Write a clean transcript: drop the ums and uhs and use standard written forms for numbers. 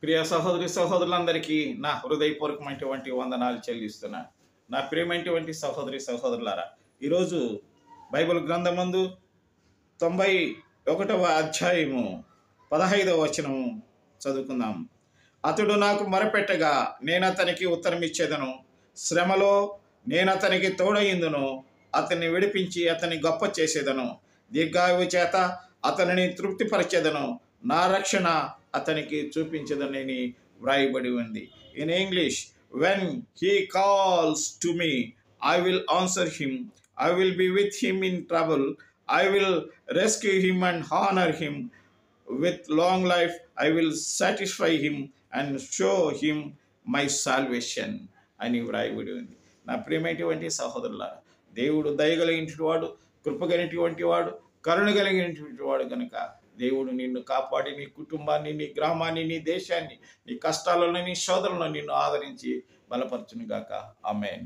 ప్రియ సహోదరి సహోదరులందరికీ నా హృదయపూర్వకమైనటువంటి వందనాలు చెల్లిస్తున్నా. నా ప్రియమైనటువంటి సహోదరి సహోదరులారా, ఈరోజు బైబిల్ గ్రంథమందు 91వ అధ్యాయము 15వ వచనము చదువుకుందాం. అతడు నాకు మొరపెట్టగా నేను అతనికి ఉత్తరం ఇచ్చేదను, శ్రమలో నేను అతనికి తోడయిందును, అతన్ని విడిపించి అతన్ని గొప్ప చేసేదను, దీర్ఘాయువు చేత అతనిని తృప్తిపరిచేదను, నా రక్షణ అతనికి చూపించదనని వ్రాయబడి ఉంది. In English, when he calls to me, I will answer him. I will be with him in trouble. I will rescue him and honor him. With long life I will satisfy him and show him my salvation అని వ్రాయబడి ఉంది. నా ప్రియమైనటువంటి సహోదరులారా, దేవుడు దయగలిగినటువంటి వాడు, కృపగలిగినటువంటి వాడు, కరుణ కలిగినటువంటి వాడు కనుక దేవుడు నిన్ను కాపాడి నీ కుటుంబాన్ని, నీ గ్రామాన్ని, నీ దేశాన్ని, నీ కష్టాలను, నీ శోధనలను నిన్ను ఆదరించి బలపరచునుగాక. ఆమేన్.